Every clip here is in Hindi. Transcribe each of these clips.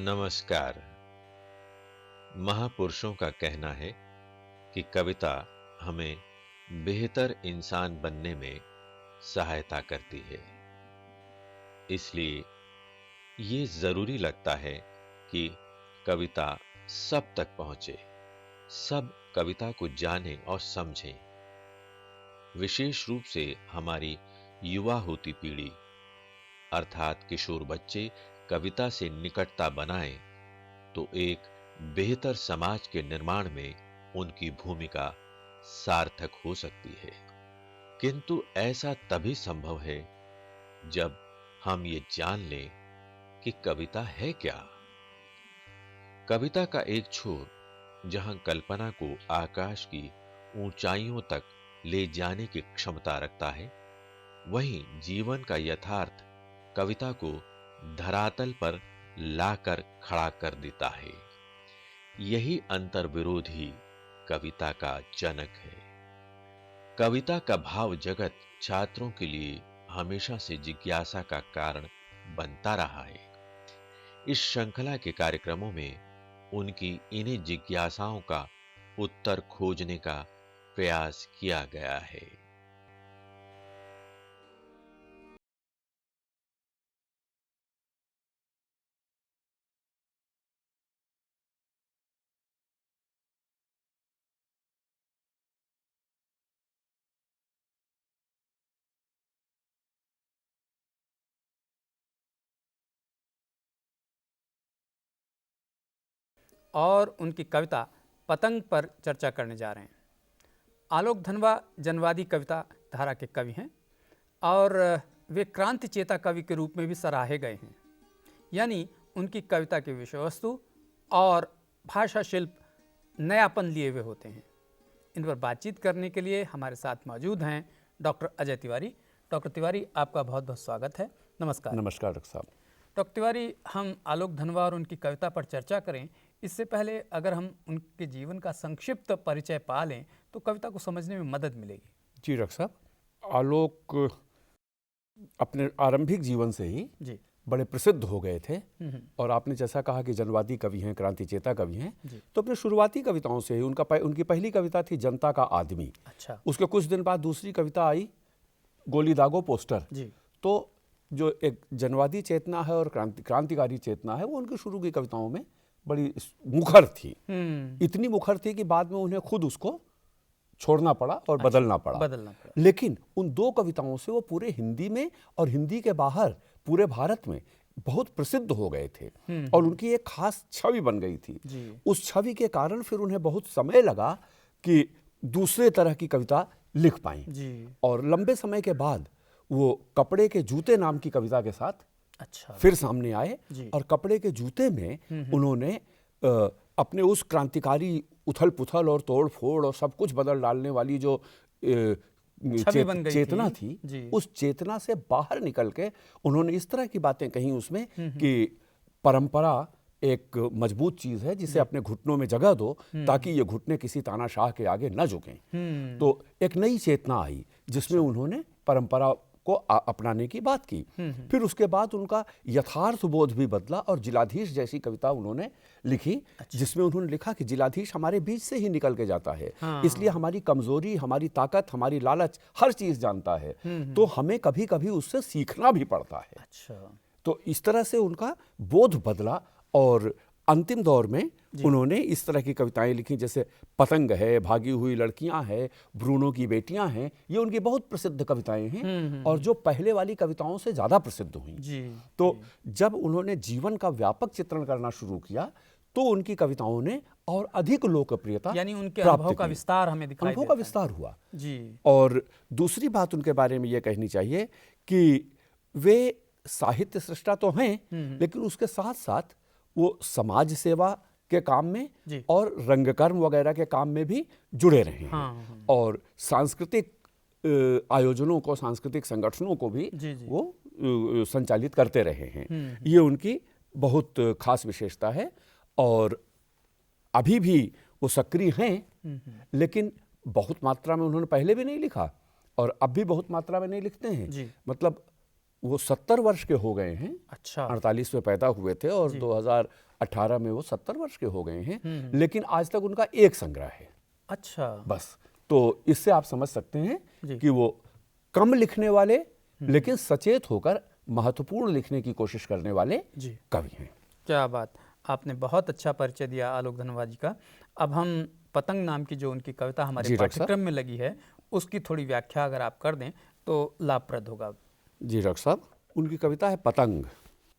नमस्कार। महापुरुषों का कहना है कि कविता हमें बेहतर इंसान बनने में सहायता करती है। इसलिए ये जरूरी लगता है कि कविता सब तक पहुंचे, सब कविता को जानें और समझें। विशेष रूप से हमारी युवा होती पीढ़ी अर्थात किशोर बच्चे कविता से निकटता बनाएं तो एक बेहतर समाज के निर्माण में उनकी भूमिका सार्थक हो सकती है। किंतु ऐसा तभी संभव है जब हम ये जान लें कि कविता है क्या। कविता का एक छोर जहां कल्पना को आकाश की ऊंचाइयों तक ले जाने की क्षमता रखता है, वहीं जीवन का यथार्थ कविता को धरातल पर लाकर खड़ा कर देता है। यही अंतर्विरोध ही कविता का जनक है। कविता का भाव जगत छात्रों के लिए हमेशा से जिज्ञासा का कारण बनता रहा है। इस श्रृंखला के कार्यक्रमों में उनकी इन्हीं जिज्ञासाओं का उत्तर खोजने का प्रयास किया गया है। और उनकी कविता पतंग पर चर्चा करने जा रहे हैं। आलोक धनवा जनवादी कविता धारा के कवि हैं और वे क्रांति चेता कवि के रूप में भी सराहे गए हैं। यानी उनकी कविता की विषय वस्तु और भाषा शिल्प नयापन लिए हुए होते हैं। इन पर बातचीत करने के लिए हमारे साथ मौजूद हैं डॉक्टर अजय तिवारी। डॉक्टर तिवारी, आपका बहुत बहुत स्वागत है। नमस्कार। नमस्कार डॉक्टर साहब। डॉक्टर तिवारी, हम आलोक धनवा और उनकी कविता पर चर्चा करें इससे पहले अगर हम उनके जीवन का संक्षिप्त परिचय पा लें तो कविता को समझने में मदद मिलेगी। जी डॉक्टर साहब, आलोक अपने आरंभिक जीवन से ही जी बड़े प्रसिद्ध हो गए थे। और आपने जैसा कहा कि जनवादी कवि हैं, क्रांति चेता कवि हैं, तो अपने शुरुआती कविताओं से ही उनकी पहली कविता थी जनता का आदमी। अच्छा। उसके कुछ दिन बाद दूसरी कविता आई गोली दागो पोस्टर। जी। तो जो एक जनवादी चेतना है और क्रांतिकारी चेतना है, वो उनकी शुरू की कविताओं में बड़ी मुखर थी। इतनी मुखर थी कि बाद में उन्हें खुद उसको छोड़ना पड़ा और बदलना पड़ा। लेकिन उन दो कविताओं से वो पूरे हिंदी में और हिंदी के बाहर पूरे भारत में बहुत प्रसिद्ध हो गए थे और उनकी एक खास छवि बन गई थी। उस छवि के कारण फिर उन्हें बहुत समय लगा कि दूसरे तरह की कविता लिख पाई। और लंबे समय के बाद वो कपड़े के जूते नाम की कविता के साथ फिर सामने आए और कपड़े के जूते में उन्होंने अपने उस क्रांतिकारी उथल पुथल और तोड़ फोड़ और सब कुछ बदल डालने वाली जो चेतना थी, उस चेतना से बाहर निकल के उन्होंने इस तरह की बातें कही उसमें कि परंपरा एक मजबूत चीज है, जिसे अपने घुटनों में जगह दो ताकि ये घुटने किसी तानाशाह के आगे न झुकें। तो एक नई चेतना आई जिसमें उन्होंने परंपरा को अपनाने की बात की। फिर उसके बाद उनका यथार्थ बोध भी बदला और जिलाधीश जैसी कविता उन्होंने लिखी। जिसमें उन्होंने लिखा कि जिलाधीश हमारे बीच से ही निकल के जाता है, इसलिए हमारी कमजोरी, हमारी ताकत, हमारी लालच हर चीज जानता है, तो हमें कभी कभी उससे सीखना भी पड़ता है। तो इस तरह से उनका बोध बदला और अंतिम दौर में उन्होंने इस तरह की कविताएं लिखी जैसे पतंग है, भागी हुई लड़कियां हैं, ब्रूनो की बेटियां हैं। ये उनकी बहुत प्रसिद्ध कविताएं हैं और जो पहले वाली कविताओं से ज्यादा प्रसिद्ध हुई। तो जब उन्होंने जीवन का व्यापक चित्रण करना शुरू किया तो उनकी कविताओं ने और अधिक लोकप्रियता, यानी उनके अनुभव का विस्तार हमें दिखाई देता है। अनुभव का विस्तार हुआ। और दूसरी बात उनके बारे में यह कहनी चाहिए कि वे साहित्य सृष्टा तो हैं, लेकिन उसके साथ साथ वो समाज सेवा के काम में और रंगकर्म वगैरह के काम में भी जुड़े रहे हैं। और सांस्कृतिक आयोजनों को, सांस्कृतिक संगठनों को भी वो संचालित करते रहे हैं। ये उनकी बहुत खास विशेषता है और अभी भी वो सक्रिय हैं, लेकिन बहुत मात्रा में उन्होंने पहले भी नहीं लिखा और अब भी बहुत मात्रा में नहीं लिखते हैं। मतलब वो 70 वर्ष के हो गए हैं। 48 में पैदा हुए थे और 18 में वो 70 वर्ष के हो गए हैं, लेकिन आज तक उनका एक संग्रह है अच्छा। बस। तो इससे आप समझ सकते हैं कि वो कम लिखने वाले लेकिन सचेत होकर महत्वपूर्ण लिखने की कोशिश करने वाले कवि हैं। क्या बात, आपने बहुत अच्छा परिचय दिया आलोक धनवा जी का। अब हम पतंग नाम की जो उनकी कविता हमारे पाठ्यक्रम में लगी है उसकी थोड़ी व्याख्या अगर आप कर दें तो लाभप्रद होगा। जी डॉक्टर साहब, उनकी कविता है पतंग।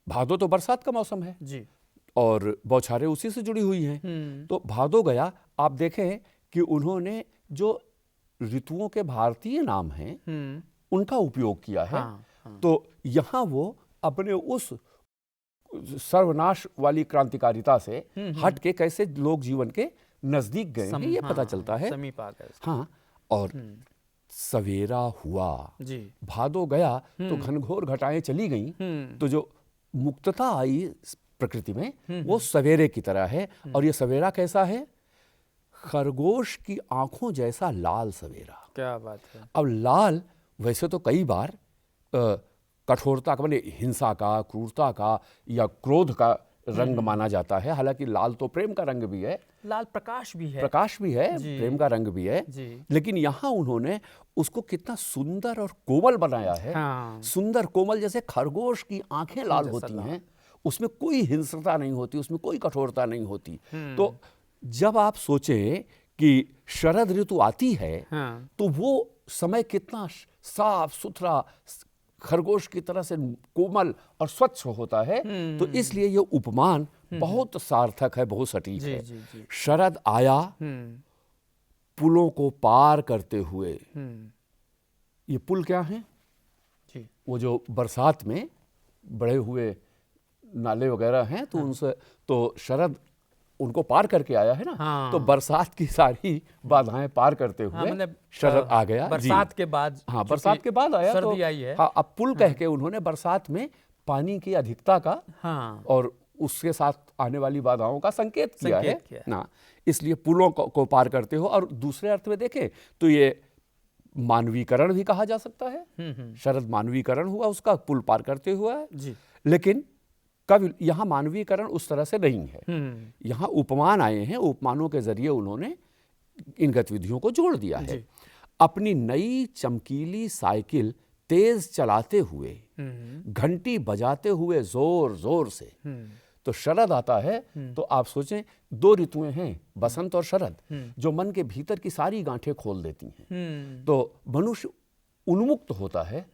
भादो तो बरसात का मौसम है जी, और बौछारें उसी से जुड़ी हुई हैं। तो भादो गया, आप देखें कि उन्होंने जो ऋतुओं के भारतीय नाम हैं उनका उपयोग किया है। तो यहाँ वो अपने उस सर्वनाश वाली क्रांतिकारिता से हट के कैसे लोक जीवन के नजदीक गए हैं ये पता चलता है। समीप आ गए। हाँ, और सवेरा हुआ, जी, भादो गया तो घनघोर घटाएं चली गईं। तो जो मुक्तता आई प्रकृति में वो सवेरे की तरह है। और ये सवेरा कैसा है? खरगोश की आंखों जैसा लाल सवेरा। क्या बात है। अब लाल वैसे तो कई बार कठोरता का, माने हिंसा का, क्रूरता का या क्रोध का रंग माना जाता है। हालांकि लाल तो प्रेम का रंग भी है, लाल प्रकाश भी है, प्रेम का रंग भी है। लेकिन यहाँ उन्होंने उसको कितना सुंदर और कोमल बनाया है। सुंदर कोमल, जैसे खरगोश की आंखें लाल होती हैं, उसमें कोई हिंसता नहीं होती, उसमें कोई कठोरता नहीं होती। तो जब आप सोचें कि शरद ऋतु आती है तो वो समय कितना साफ सुथरा, खरगोश की तरह से कोमल और स्वच्छ होता है। तो इसलिए ये उपमान बहुत सार्थक है, बहुत सटीक है। शरद आया पुलों को पार करते हुए। ये पुल क्या हैं? वो जो बरसात में बड़े हुए नाले वगैरह हैं, तो उनसे तो शरद उनको पार करके आया है ना। तो बरसात की सारी बाधाएं पार करते हुए शरद आ गया। बरसात के बाद, हाँ, बरसात के बाद आया तो आई है। हाँ, अब पुल कह के उन्होंने बरसात में पानी की अधिकता का और उसके साथ आने वाली बाधाओं का संकेत किया है ना। इसलिए पुलों को पार करते हो। और दूसरे अर्थ में देखें तो ये मानवीकरण भी कहा जा सकता है। शरद मानवीकरण हुआ उसका, पुल पार करते हुआ है। लेकिन कवि यहाँ मानवीकरण उस तरह से नहीं है। यहाँ उपमान आए हैं, उपमानों के जरिए उन्होंने इन गतिविधियों को जोड़ दिया है। अपनी नई चमकीली साइकिल तेज चलाते हुए, घंटी बजाते हुए जोर जोर से। तो शरद आता है तो आप सोचें, दो ऋतुएं हैं, बसंत और शरद, जो मन के भीतर की सारी गांठें खोल देती हैं। तो मनुष्य उन्मुक्त होता है,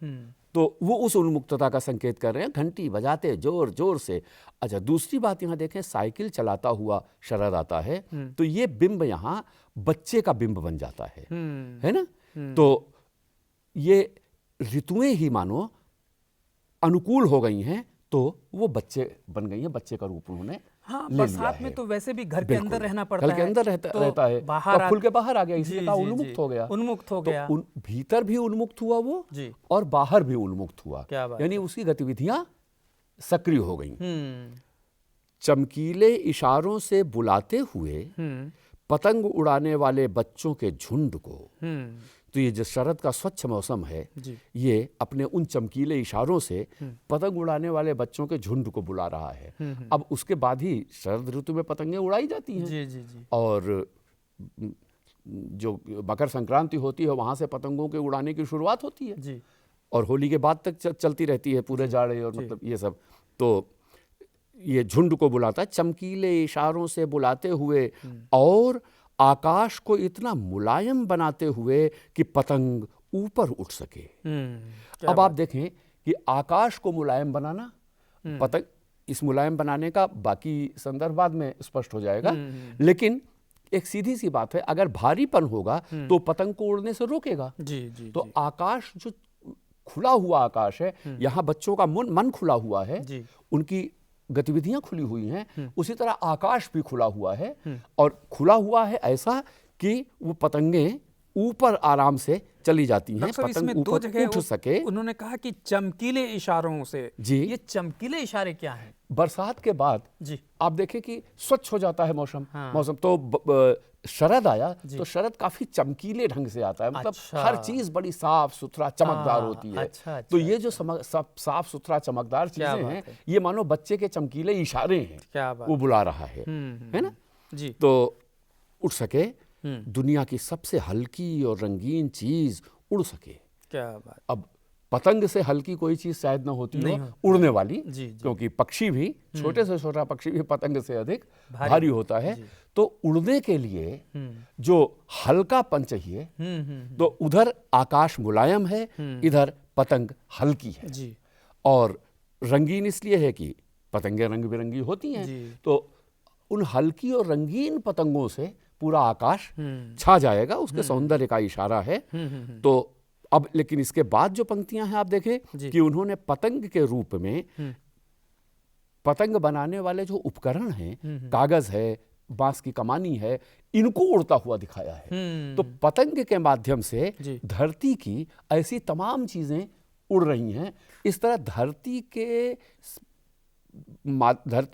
तो वो उस उन्मुक्तता का संकेत कर रहे हैं, घंटी बजाते जोर जोर से। अच्छा, दूसरी बात यहाँ देखें, साइकिल चलाता हुआ शरद आता है तो ये बिंब यहाँ बच्चे का बिंब बन जाता है ना। तो ये ऋतुएं ही मानो अनुकूल हो गई हैं, तो वो बच्चे बन गई हैं, बच्चे का रूप उन्होंने बरसात में तो वैसे भी घर के अंदर रहना पड़ता है, घर के अंदर रहता है, बाहर खुल के बाहर आ गया, इसलिए कहा उन्मुक्त हो गया। तो भीतर भी उन्मुक्त हुआ वो और बाहर भी उन्मुक्त हुआ, यानी उसकी गतिविधियां सक्रिय हो गई। चमकीले इशारों से बुलाते हुए पतंग उड़ाने वाले बच्चों के झुंड को। तो ये जो शरद का स्वच्छ मौसम है, ये अपने उन चमकीले इशारों से पतंग उड़ाने वाले बच्चों के झुंड को बुला रहा है। अब उसके बाद ही शरद ऋतु में पतंगें उड़ाई जाती हैं। और जो मकर संक्रांति होती है वहाँ से पतंगों के उड़ाने की शुरुआत होती है और होली के बाद तक चलती रहती है, पूरे जाड़े और मतलब ये सब। तो ये झुंड को बुलाता है चमकीले इशारों से बुलाते हुए और आकाश को इतना मुलायम बनाते हुए कि पतंग ऊपर उठ सके। अब आप देखें कि आकाश को मुलायम बनाना, पतंग, इस मुलायम बनाने का बाकी संदर्भ बाद में स्पष्ट हो जाएगा। लेकिन एक सीधी सी बात है, अगर भारीपन होगा तो पतंग को उड़ने से रोकेगा। तो आकाश जो खुला हुआ आकाश है, यहाँ बच्चों का मन खुला हुआ है, उनकी गतिविधियां खुली हुई हैं, उसी तरह आकाश भी खुला हुआ है। और खुला हुआ है ऐसा कि वो पतंगें ऊपर आराम से चली जाती हैं, पतंग ऊपर उठ सके। उन्होंने कहा कि चमकीले इशारों से। ये चमकीले इशारे क्या हैं? बरसात के बाद आप देखें कि स्वच्छ हो जाता है मौसम। तो शरद आया तो शरद काफी चमकीले ढंग से आता है, मतलब अच्छा। हर चीज बड़ी साफ सुथरा चमकदार होती है। अच्छा, तो ये जो साफ सुथरा चमकदार चीजें हैं, ये मानो बच्चे के चमकीले इशारे हैं, क्या बात वो बुला रहा है ना जी। तो उड़ सके, दुनिया की सबसे हल्की और रंगीन चीज उड़ सके। क्या बात। अब पतंग से हल्की कोई चीज शायद ना होती हो उड़ने वाली, क्योंकि पक्षी भी, छोटे से छोटा पक्षी भी पतंग से अधिक भारी होता है। तो उड़ने के लिए जो हल्कापन चाहिए, तो उधर आकाश मुलायम है, इधर पतंग हल्की है जी। और रंगीन इसलिए है कि पतंगें रंग बिरंगी होती हैं, तो उन हल्की और रंगीन पतंगों से पूरा आकाश छा जाएगा, उसके सौंदर्य का इशारा है। तो अब लेकिन इसके बाद जो पंक्तियां हैं आप देखें कि उन्होंने पतंग के रूप में पतंग बनाने वाले जो उपकरण हैं, कागज है, बांस की कमानी है, इनको उड़ता हुआ दिखाया है। तो पतंग के माध्यम से धरती की ऐसी तमाम चीजें उड़ रही हैं। इस तरह धरती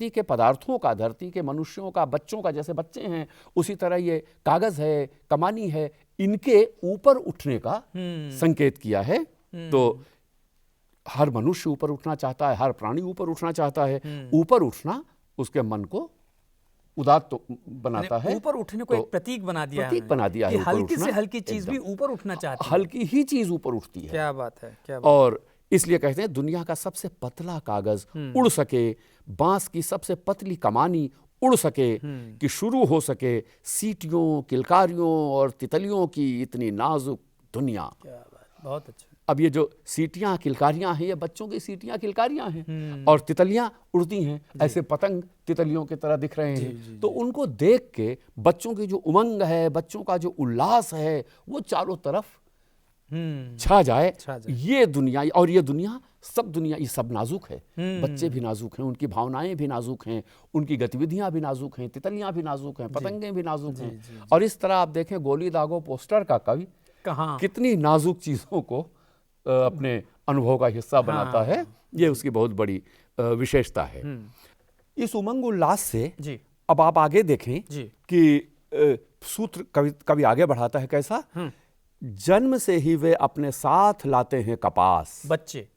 के पदार्थों का, धरती के मनुष्यों का, बच्चों का, जैसे बच्चे हैं उसी तरह ये कागज है, कमानी है, इनके ऊपर उठने का संकेत किया है। तो हर मनुष्य ऊपर उठना चाहता है, हर प्राणी ऊपर उठना चाहता है। ऊपर उठना उसके मन को उदात्त तो बनाता है, ऊपर उठने को एक प्रतीक बना दिया है, हल्की से हल्की चीज भी ऊपर उठना चाहती है, हल्की ही चीज ऊपर उठती है। क्या बात है, क्या बात। और इसलिए कहते हैं दुनिया का सबसे पतला कागज उड़ सके, बांस की सबसे पतली कमानी उड़ सके, कि शुरू हो सके सीटियों, किलकारियों और तितलियों की इतनी नाजुक दुनिया। क्या बात, बहुत अच्छा। अब ये जो सीटियां किलकारियां हैं, ये बच्चों की सीटियां किलकारियां हैं, और तितलियां उड़ती हैं, ऐसे पतंग तितलियों की तरह दिख रहे हैं। तो उनको देख के बच्चों की जो उमंग है, बच्चों का जो उल्लास है, वो चारों तरफ छा जाए। ये दुनिया, और ये दुनिया ये सब नाजुक है। बच्चे भी नाजुक हैं, उनकी भावनाएं भी नाजुक हैं, उनकी गतिविधियां भी नाजुक हैं, तितलियां भी नाजुक हैं, पतंगें भी नाजुक हैं। और इस तरह आप देखें, गोली दागो पोस्टर का कवि कितनी नाजुक चीजों को अपने अनुभव का हिस्सा बनाता है। ये उसकी बहुत बड़ी विशेषता है। इस उमंग उल्लास से अब आप आगे देखें कि सूत्र कवि आगे बढ़ाता है कैसा। जन्म से ही वे अपने साथ लाते हैं कपास। बच्चे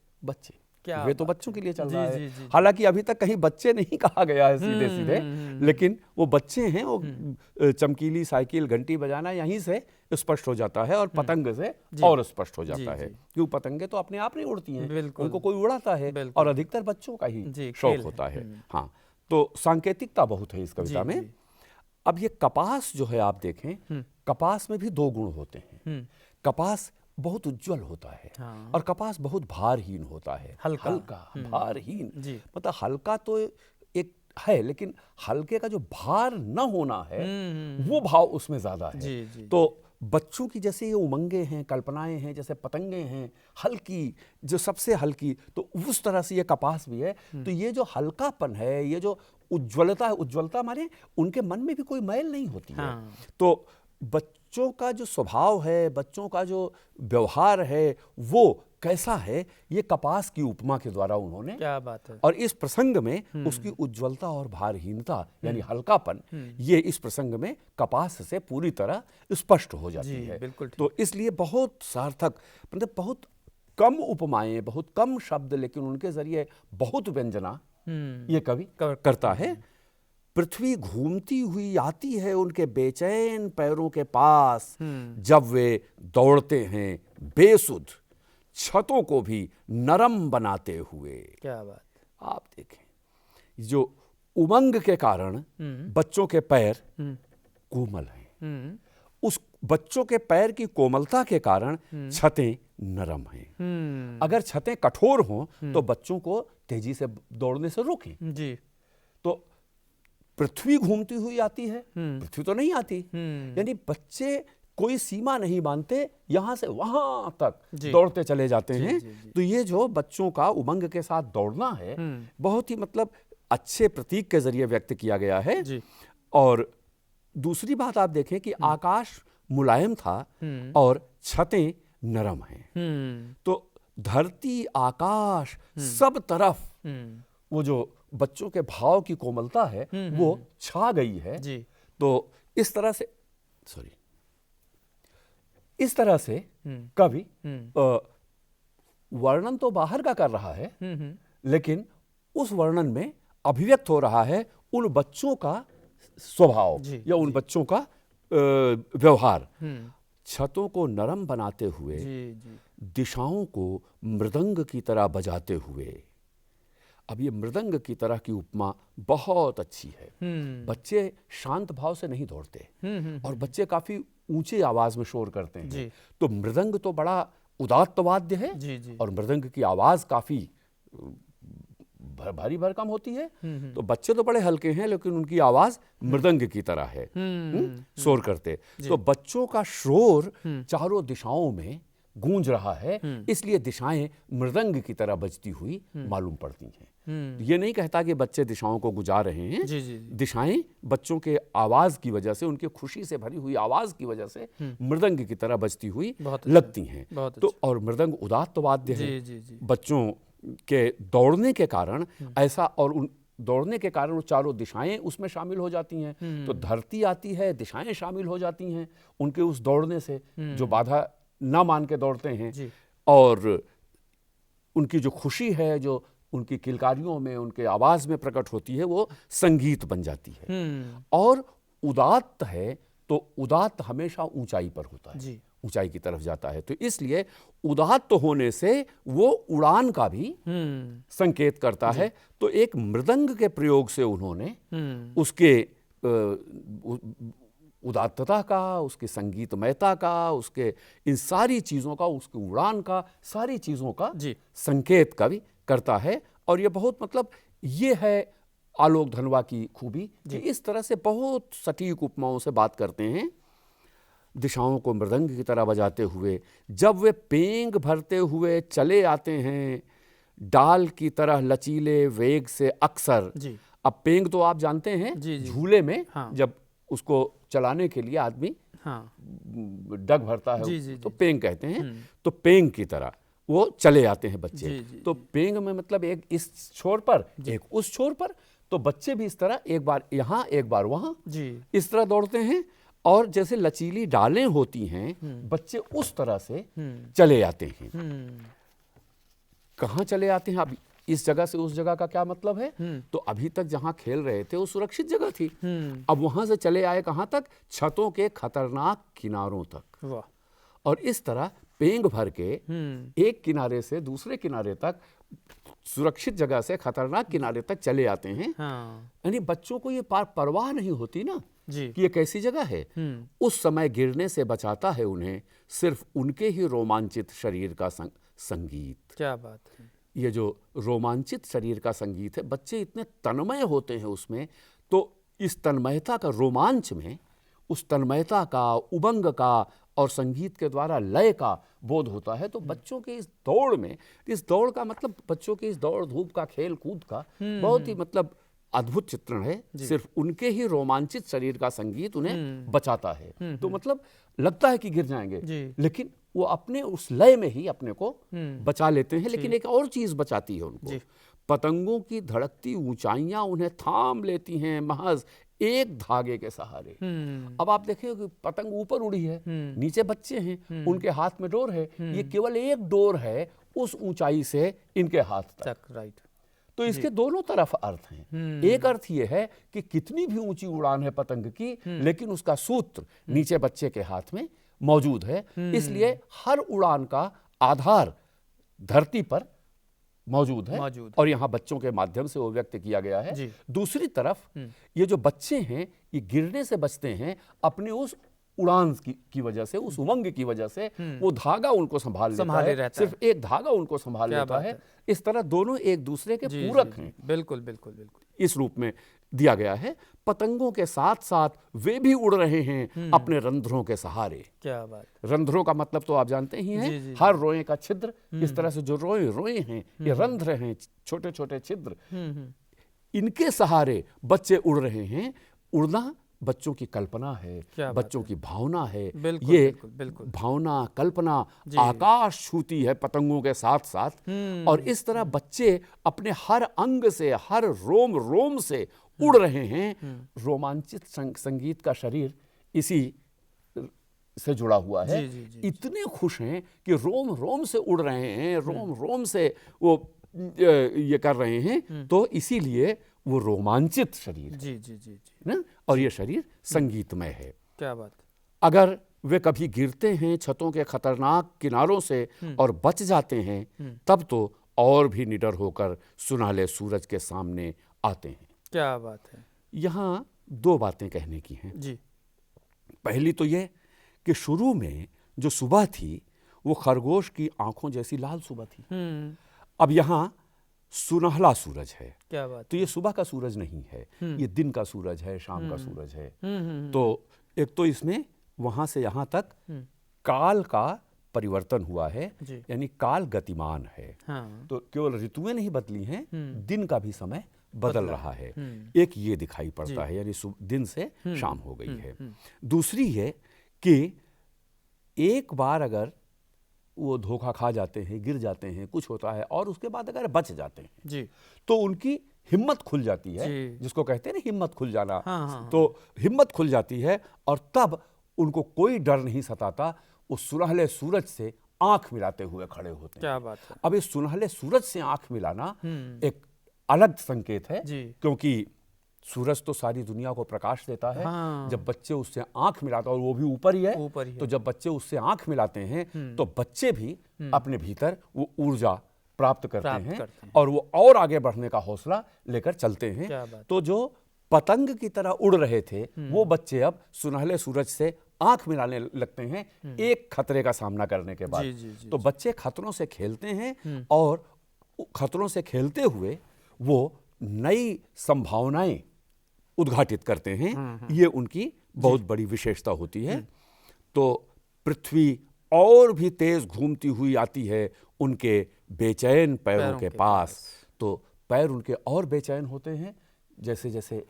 क्या वे तो बच्चों के लिए चल रहा है। हालांकि अभी तक कहीं बच्चे नहीं कहा गया है सीधे सीधे, लेकिन वो बच्चे हैं। वो चमकीली साइकिल, घंटी बजाना यहीं से स्पष्ट हो जाता है, और पतंग से और स्पष्ट हो जाता है। क्यों, पतंगे तो अपने आप नहीं उड़ती हैं, उनको कोई उड़ाता है, और अधिकतर बच्चों का ही शौक होता है। हाँ, तो सांकेतिकता बहुत है इस कविता में। अब ये कपास जो है आप देखें, कपास में भी दो गुण होते हैं। कपास बहुत उज्जवल होता है, और कपास बहुत भारहीन होता है। हल्का भारहीन, मतलब हल्का तो एक है, लेकिन हल्के का जो भार न होना है, वो भाव उसमें ज्यादा है। तो बच्चों की जैसे ये उमंगे हैं, कल्पनाएं हैं, जैसे पतंगे हैं हल्की, जो सबसे हल्की, तो उस तरह से ये कपास भी है। तो ये जो हल्कापन है, ये जो उज्ज्वलता है, उज्ज्वलता माने उनके मन में भी कोई मैल नहीं होती है। तो बच्चों का जो स्वभाव है, बच्चों का जो व्यवहार है, वो कैसा है, ये कपास की उपमा के द्वारा उन्होंने, क्या बात है। और इस प्रसंग में उसकी उज्ज्वलता और भारहीनता यानी हल्कापन, ये इस प्रसंग में कपास से पूरी तरह स्पष्ट हो जाती है। तो इसलिए बहुत सार्थक, मतलब बहुत कम उपमाएं, बहुत कम शब्द, लेकिन उनके जरिए बहुत व्यंजना ये कवि करता है। पृथ्वी घूमती हुई आती है उनके बेचैन पैरों के पास, जब वे दौड़ते हैं बेसुध, छतों को भी नरम बनाते हुए। क्या बात। आप देखें, जो उमंग के कारण बच्चों के पैर कोमल हैं, उस बच्चों के पैर की कोमलता के कारण छतें नरम हैं। अगर छतें कठोर हों तो बच्चों को तेजी से दौड़ने से रोकें। तो पृथ्वी घूमती हुई आती है, पृथ्वी तो नहीं आती, यानी बच्चे कोई सीमा नहीं मानते, यहां से वहां तक दौड़ते चले जाते हैं। तो ये जो बच्चों का उमंग के साथ दौड़ना है, बहुत ही मतलब अच्छे प्रतीक के जरिए व्यक्त किया गया है। और दूसरी बात आप देखें कि आकाश मुलायम था और छतें नरम हैं। तो धरती, आकाश, सब तरफ वो जो बच्चों के भाव की कोमलता है वो छा गई है। तो इस तरह से सॉरी, इस तरह से कवि वर्णन तो बाहर का कर रहा है, लेकिन उस वर्णन में अभिव्यक्त हो रहा है उन बच्चों का स्वभाव या उन बच्चों का व्यवहार। छतों को नरम बनाते हुए, दिशाओं को मृदंग की तरह बजाते हुए। अब ये मृदंग की तरह की उपमा बहुत अच्छी है। बच्चे शांत भाव से नहीं दौड़ते और बच्चे काफी ऊंची आवाज में शोर करते हैं। तो मृदंग तो बड़ा उदात्त वाद्य है और मृदंग की आवाज काफी भारी भरकम होती है। तो बच्चे तो बड़े हल्के हैं, लेकिन उनकी आवाज मृदंग की तरह है, शोर करते। तो बच्चों का शोर चारों दिशाओं में गूंज रहा है, इसलिए दिशाएं मृदंग की तरह बजती हुई मालूम पड़ती हैं। ये नहीं कहता कि बच्चे दिशाओं को गुजार रहे हैं। दिशाएं बच्चों के आवाज की वजह से, उनके खुशी से भरी हुई आवाज की वजह से मृदंग की तरह बजती हुई लगती हैं। तो और मृदंग उदात्त वाद्य है। बच्चों के दौड़ने के कारण ऐसा, और उन दौड़ने के कारण वो चारों दिशाएं उसमें शामिल हो जाती हैं। तो धरती आती है, दिशाएं शामिल हो जाती हैं उनके उस दौड़ने से, जो बाधा ना मान के दौड़ते हैं। और उनकी जो खुशी है, जो उनकी किलकारियों में, उनके आवाज में प्रकट होती है, वो संगीत बन जाती है। और उदात्त है तो उदात्त हमेशा ऊंचाई पर होता है, ऊंचाई की तरफ जाता है। तो इसलिए उदात्त होने से वो उड़ान का भी संकेत करता है। तो एक मृदंग के प्रयोग से उन्होंने उसके उदात्तता का, उसकी संगीतमयता का, उसके इन सारी चीज़ों का, उसकी उड़ान का, सारी चीज़ों का संकेत कवि करता है। और ये बहुत मतलब ये है आलोक धनवा की खूबी कि इस तरह से बहुत सटीक उपमाओं से बात करते हैं। दिशाओं को मृदंग की तरह बजाते हुए जब वे पेंग भरते हुए चले आते हैं, डाल की तरह लचीले वेग से अक्सर। अब पेंग तो आप जानते हैं, झूले में जब उसको चलाने के लिए आदमी डग भरता है तो पेंग कहते हैं। तो पेंग की तरह वो चले आते हैं बच्चे। तो पेंग में मतलब एक इस छोर पर, एक उस छोर पर। तो बच्चे भी इस तरह एक बार यहाँ एक बार वहाँ इस तरह दौड़ते हैं। और जैसे लचीली डालें होती हैं, बच्चे उस तरह से चले आते हैं। कहाँ चले आते हैं? अब इस जगह से उस जगह का क्या मतलब है? तो अभी तक जहां खेल रहे थे वो सुरक्षित जगह थी। अब वहां से चले आए कहां तक? छतों के खतरनाक किनारों तक। और इस तरह पेंग भर के एक किनारे से दूसरे किनारे तक, सुरक्षित जगह से खतरनाक किनारे तक चले आते हैं। यानी बच्चों को ये परवाह नहीं होती ना कि ये कैसी जगह है। उस समय गिरने से बचाता है उन्हें सिर्फ उनके ही रोमांचित शरीर का संगीत। क्या बात है! ये जो रोमांचित शरीर का संगीत है, बच्चे इतने तन्मय होते हैं उसमें। तो इस तन्मयता का, रोमांच में उस तन्मयता का, उमंग का और संगीत के द्वारा लय का बोध होता है। तो बच्चों के इस दौड़ में, इस दौड़ का मतलब बच्चों के इस दौड़ धूप का, खेल कूद का बहुत ही मतलब अद्भुत चित्रण है। सिर्फ उनके ही रोमांचित शरीर का संगीत उन्हें बचाता है। तो मतलब लगता है कि गिर जाएंगे, लेकिन वो अपने उस लय में ही अपने को बचा लेते हैं। लेकिन एक और चीज बचाती है उनको। पतंगों की धड़कती ऊंचाइयां उन्हें थाम लेती हैं महज एक धागे के सहारे। अब आप देखें कि पतंग ऊपर उड़ी है, नीचे बच्चे हैं, उनके हाथ में डोर है। ये केवल एक डोर है उस ऊंचाई से इनके हाथ तक। राइट। तो इसके दोनों तरफ अर्थ हैं। एक अर्थ ये है कि कितनी भी ऊंची उड़ान है पतंग की, लेकिन उसका सूत्र नीचे बच्चे के हाथ में मौजूद है। इसलिए हर उड़ान का आधार धरती पर मौजूद है और यहाँ बच्चों के माध्यम से वो व्यक्त किया गया है। दूसरी तरफ ये जो बच्चे हैं, ये गिरने से बचते हैं अपने उस उड़ान की वजह से, उस उमंग की वजह से। वो धागा उनको संभाल लेता है, सिर्फ एक धागा उनको संभाल लेता है। इस तरह दोनों एक दूसरे के पूरक हैं। बिल्कुल बिल्कुल बिल्कुल इस रूप में दिया गया है। पतंगों के साथ साथ वे भी उड़ रहे हैं अपने रंध्रों के सहारे। क्या बात! रंध्रों का मतलब तो आप जानते ही हैं, हर रोए का छिद्र। इस तरह से जो रोए हैं, ये रंध्र हैं, छोटे छोटे छिद्र। इनके सहारे बच्चे उड़ रहे हैं। उड़ना बच्चों की कल्पना है, बच्चों की भावना है। ये बिल्कुल भावना, कल्पना आकाश छूती है पतंगों के साथ साथ। और इस तरह बच्चे अपने हर अंग से, हर रोम रोम से उड़ रहे हैं। रोमांचित संगीत का शरीर इसी से जुड़ा हुआ है, जी, जी, जी, इतने खुश हैं कि रोम रोम से उड़ रहे हैं, रोम रोम से वो ये कर रहे हैं। तो इसीलिए वो रोमांचित शरीर है जी, जी, जी, जी, ना, और ये शरीर संगीतमय है। क्या बात। अगर वे कभी गिरते हैं छतों के खतरनाक किनारों से और बच जाते हैं, तब तो और भी निडर होकर सुनहले सूरज के सामने आते हैं। क्या बात है। यहाँ दो बातें कहने की हैं। जी, पहली तो ये कि शुरू में जो सुबह थी वो खरगोश की आंखों जैसी लाल सुबह थी। अब यहाँ सुनहला सूरज है। क्या बात। तो ये सुबह का सूरज नहीं है, ये दिन का सूरज है, शाम का सूरज है। तो एक तो इसमें वहां से यहां तक काल का परिवर्तन हुआ है, जी। यानी काल गतिमान है। हाँ, तो केवल ऋतुएं नहीं बदली हैं, दिन का भी समय बदल रहा है। एक ये दिखाई पड़ता है, यानी दिन से शाम हो गई है। दूसरी है कि एक बार अगर वो धोखा खा जाते हैं, गिर जाते हैं, कुछ होता है, और उसके बाद अगर बच जाते हैं जी, तो उनकी हिम्मत खुल जाती है, जी। जिसको कहते हैं ना हिम्मत खुल जाना। हाँ, हाँ, तो हिम्मत खुल जाती है और तब उनको कोई डर नहीं सताता, उस सुनहले सूरज से आंख मिलाते हुए खड़े होते हैं। क्या बात है। अब इस सुनहले सूरज से आंख मिलाना एक अलग संकेत है, जी। क्योंकि सूरज तो सारी दुनिया को प्रकाश देता है। हाँ। जब बच्चे उससे आंख मिलाते हैं, और वो भी ऊपर ही है, ऊपर ही है। तो जब बच्चे उससे आंख मिलाते हैं तो बच्चे भी अपने भीतर वो ऊर्जा प्राप्त करते हैं और वो और आगे बढ़ने का हौसला लेकर चलते हैं। क्या बात। तो जो पतंग की तरह उड़ रहे थे वो बच्चे अब सुनहले सूरज से आंख मिलाने लगते हैं, एक खतरे का सामना करने के बाद। जी, जी, जी, तो बच्चे खतरों से खेलते हैं और खतरों से खेलते हुए वो नई संभावनाएं उद्घाटित करते हैं। ये उनकी बहुत बड़ी विशेषता होती है। तो पृथ्वी और भी तेज घूमती हुई आती है उनके बेचैन पैरों के पास। तो पैर उनके और बेचैन होते हैं जैसे जैसे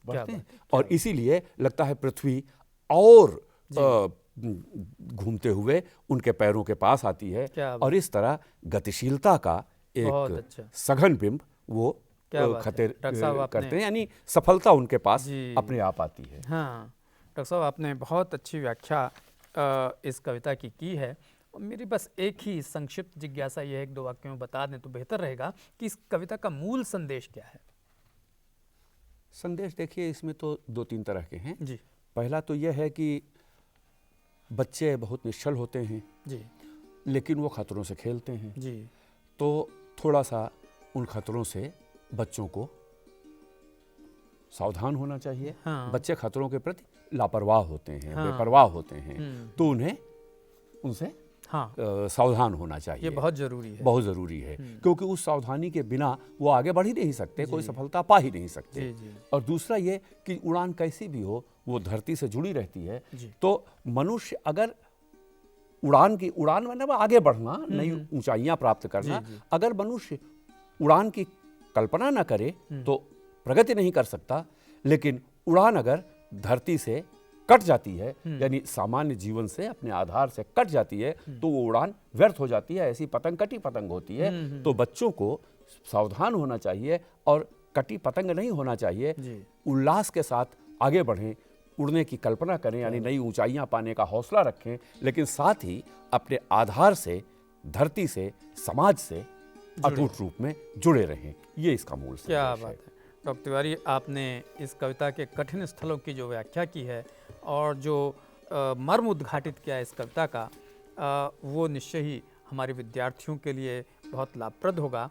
बढ़ते हैं, और इसीलिए लगता है पृथ्वी और घूमते हुए उनके पैरों के पास आती है। और इस तरह गतिशीलता का एक सघन बिंब वो खतिर करते हैं, यानी सफलता उनके पास अपने आप आती है। हाँ डॉक्टर साहब, आपने बहुत अच्छी व्याख्या इस कविता की है। मेरी बस एक ही संक्षिप्त जिज्ञासा यह है, एक दो वाक्यों में बता दें तो बेहतर रहेगा कि इस कविता का मूल संदेश क्या है। संदेश देखिए, इसमें तो दो तीन तरह के हैं जी। पहला तो यह है कि बच्चे बहुत निश्चल होते हैं जी, लेकिन वो खतरों से खेलते हैं जी। तो थोड़ा सा उन खतरों से बच्चों को सावधान होना चाहिए। हाँ। बच्चे खतरों के प्रति लापरवाह होते हैं, बेपरवाह होते हैं, तो उन्हें उनसे सावधान होना चाहिए। ये बहुत जरूरी है, बहुत ज़रूरी है, क्योंकि उस सावधानी के बिना वो आगे बढ़ ही नहीं सकते, कोई सफलता पा ही नहीं सकते। जी। और दूसरा ये कि उड़ान कैसी भी हो वो धरती से जुड़ी रहती है। तो मनुष्य अगर उड़ान मतलब आगे बढ़ना, नई ऊंचाइयां प्राप्त करना, अगर मनुष्य उड़ान की कल्पना न करे तो प्रगति नहीं कर सकता। लेकिन उड़ान अगर धरती से कट जाती है, यानी सामान्य जीवन से, अपने आधार से कट जाती है, तो वो उड़ान व्यर्थ हो जाती है। ऐसी पतंग कटी पतंग होती है। तो बच्चों को सावधान होना चाहिए और कटी पतंग नहीं होना चाहिए। उल्लास के साथ आगे बढ़ें, उड़ने की कल्पना करें, यानी नई ऊंचाइयां पाने का हौसला रखें, लेकिन साथ ही अपने आधार से, धरती से, समाज से अटूट रूप में जुड़े रहें। ये इसका मूल संदेश है। क्या बात है डॉक्टर तिवारी, आपने इस कविता के कठिन स्थलों की जो व्याख्या की है और जो मर्म उद्घाटित किया है इस कविता का, वो निश्चय ही हमारे विद्यार्थियों के लिए बहुत लाभप्रद होगा।